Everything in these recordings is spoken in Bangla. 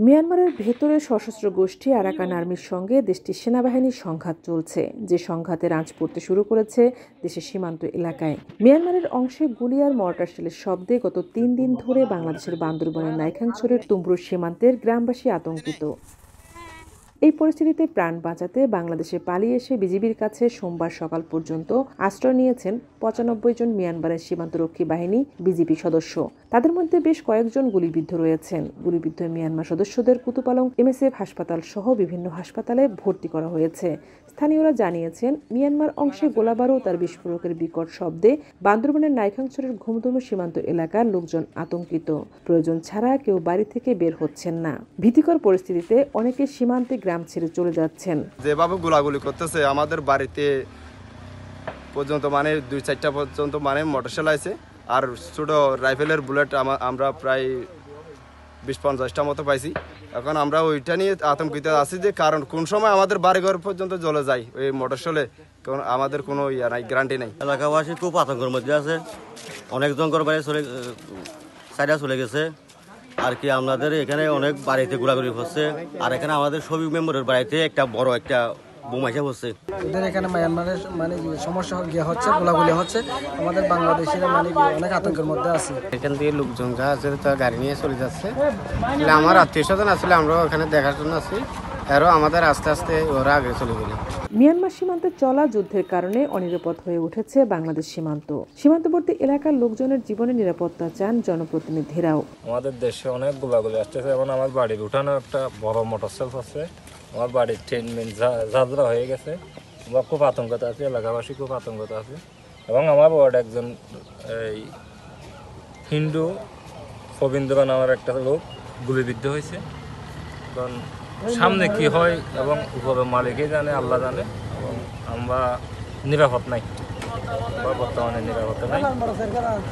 মিয়ানমারের ভেতরে সশস্ত্র গোষ্ঠী আরাকান আর্মির সঙ্গে দেশটির সেনাবাহিনীর সংঘাত চলছে, যে সংঘাতের আঁচ পড়তে শুরু করেছে দেশের সীমান্ত এলাকায়। মিয়ানমারের অংশে গুলি আর মর্টার শেলের শব্দে গত ৩ দিন ধরে বাংলাদেশের বান্দরবানের নাইখাংছড়ির তুমরুর সীমান্তের গ্রামবাসী আতঙ্কিত। এই পরিস্থিতিতে প্রাণ বাঁচাতে বাংলাদেশে পালিয়ে এসে বিজিবির কাছে সোমবার সকাল পর্যন্ত আশ্রয় নিয়েছেন ৯৫ জন মিয়ানমারের সীমান্তরক্ষী বাহিনী বিজিবি সদস্য। তাদের মধ্যে বেশ কয়েকজন গুলিবিদ্ধ রয়েছেন। গুলিবিদ্ধ মিয়ানমার সদস্যদের কুতুপালং এমএসএফ হাসপাতাল সহ বিভিন্ন হাসপাতালে ভর্তি করা হয়েছে। স্থানীয়রা জানিয়েছেন, মিয়ানমার অংশে গোলাবারুদ আর বিস্ফোরকের বিকট শব্দে বান্দরবানের নাইখাংছড়ির ঘুমধুমু সীমান্ত এলাকার লোকজন আতঙ্কিত। প্রয়োজন ছাড়া কেউ বাড়ি থেকে বের হচ্ছেন না। ভীতিকর পরিস্থিতিতে অনেকে সীমান্তে গ্রাম ছেড়ে চলে যাচ্ছেন। যেভাবে গোলাগুলি করতেছে আমাদের বাড়িতে পর্যন্ত ২-৪টা পর্যন্ত মোটরসাইকেল আছে, আর ছোট রাইফেলের বুলেট আমরা প্রায় ২০-৫০টা মতো পাইছি। এখন আমরা ওইটা নিয়ে আতঙ্কিত আছি যে কারণ কোন সময় আমাদের বাড়িঘর পর্যন্ত জ্বলে যায় ওই মোটরসাইকেলে, কারণ আমাদের কোনো নাই, গ্যারান্টি নাই। এলাকাবাসী খুব আতঙ্কের মধ্যে আছে। অনেকজন বাড়ি চলে গেছে আর কি। আমাদের এখানে অনেক বাড়িতে ঘোরাঘুরি হচ্ছে, আর এখানে আমাদের সবই মেম্বারের বাড়িতে একটা বড় একটা বোম এসে হচ্ছে। ওদের এখানে মায়ানমারের সমস্যা হচ্ছে, গোলাগুলি হচ্ছে। আমাদের বাংলাদেশের অনেক আতঙ্কের মধ্যে আছে। এখান থেকে লোকজন যা আছে তার গাড়ি নিয়ে চলে যাচ্ছে। আমার আত্মীয় স্বজন আসলে আমরা ওখানে দেখার জন্য আছি, আরও আমাদের আস্তে আস্তে ওরা আগে চলে গেল। মিয়ানমার সীমান্তে চলা যুদ্ধের কারণে অনিরাপদ হয়ে উঠেছে বাংলাদেশ সীমান্ত। সীমান্তবর্তী এলাকার লোকজনের জীবনের নিরাপত্তা চান জনপ্রতিনিধিরাও। আমাদের দেশে অনেক গোলাগুলি আসতেছে, এবং আমার বাড়ির উঠানো একটা বড় মোটরসাইকেল আছে, আমার বাড়ির ট্রেন ঝাঁঝরা হয়ে গেছে। আমরা খুব আতঙ্কতে আছি, এলাকাবাসী খুব আতঙ্কতে আছে। এবং আমার ওয়ার্ড একজন এই হিন্দু ফবিন্দ্র নামের একটা লোক গুলিবিদ্ধ হয়েছে। কারণ সামনে কি হয় এবং উপরে মালিকই জানে, আল্লাহ জানে। এবং আমরা নিরাপদ নাই, বর্তমানে নিরাপদ নাই।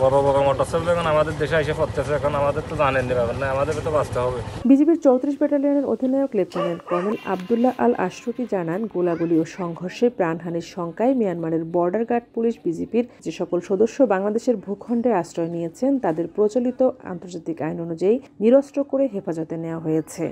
বড় বড় মোটরসাইকেল এখন আমাদের দেশে এসে পড়তেছে, এখন আমাদের তো জানেন নিরাপদ নাই, আমাদের তো বাঁচতে হবে। বিজিবির ৩৪ ব্যাটালিয়নের অধিনায়ক লেফটেন্যান্ট কর্নেল আবদুল্লাহ আল আশরফি জানান, গোলাগুলি ও সংঘর্ষে প্রাণহানির শঙ্কায় মিয়ানমারের বর্ডার গার্ড পুলিশ বিজিবির যে সকল সদস্য বাংলাদেশের ভূখণ্ডে আশ্রয় নিয়েছেন তাদের প্রচলিত আন্তর্জাতিক আইন অনুযায়ী নিরস্ত্র করে হেফাজতে নেওয়া হয়েছে।